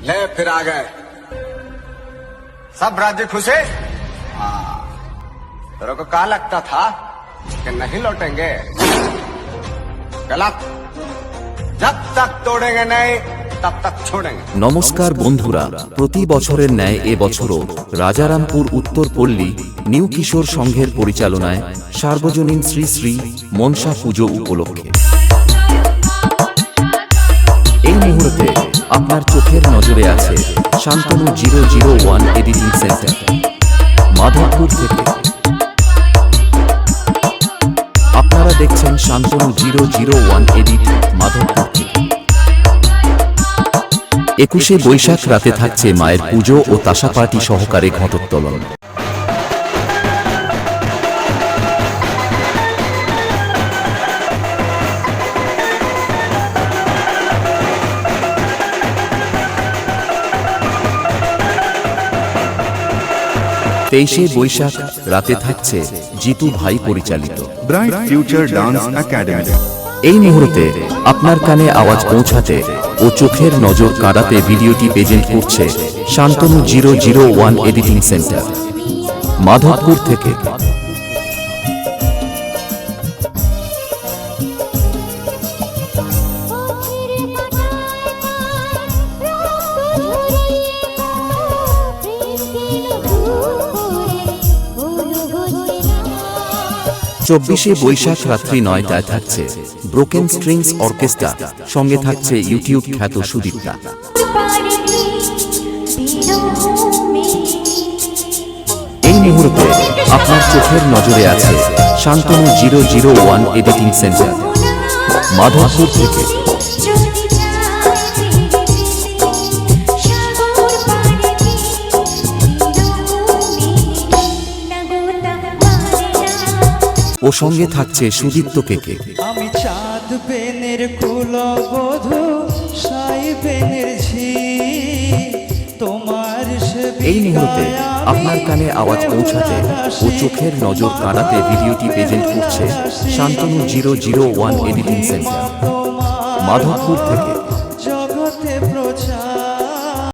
ले फिर आ गए सब राज्य खुश है। तेरे को क्या लगता था कि नहीं लौटेंगे? गलत। जब तक तोड़ेंगे नहीं तब तक छोड़ेंगे। নমস্কার বন্ধুরা, প্রতি বছরের ন্যায় এবছরও রাজারামপুর উত্তরপল্লী নিউ কিশোর সংঘের পরিচালনায় সার্বজনীন শ্রী শ্রী মনসা পুজো উপলক্ষে এই মুহূর্তে আপনার চোখের নজরে আছে শান্তনু 001 এডিটিং সেন্টার মাধবপুর থেকে। আপনারা দেখছেন শান্তনু 001 এডিট মাধবপুর থেকে। 21শে বৈশাখ রাতে থাকছে মায়ের পুজো ও তাসা পার্টি সহকারে ঘটোত্তোলন। তেইশে বৈশাখ রাতে থাকছে জিতু ভাই পরিচালিত ব্রাইট ফিউচার ডান্স একাডেমি। এই মুহূর্তে আপনার কানে আওয়াজ পৌঁছাতে ও চোখের নজর কাড়াতে ভিডিওটি প্রেজেন্ট করছে শান্তনু 001 এডিটিং সেন্টার মাধবপুর থেকে। চব্বিশে বৈশাখ রাত্রি 9টায় থাকছে ব্রোকেন স্ট্রিংস অর্কেস্ট্রা, সঙ্গে থাকছে ইউটিউব খ্যাত সুদীপ্তা। এই মুহূর্তে আপনার চোখের নজরে আছে শান্তনু 001 এডিটিং সেন্টার মাধবপুর থেকে। ও সঙ্গে থাকছে সুদীপ্ত কেকে। আমি চাঁদ বেনের কুলবধূ সাই বেনের ঝি তোমার এই মুহূর্তে আপনার কানে আওয়াজ পৌঁছাতে ও চোখের নজর কাড়াতে ভিডিওটি প্রেজেন্ট করছে শান্তনু 001 এডিটিং সেন্টার মাধবপুর থেকে।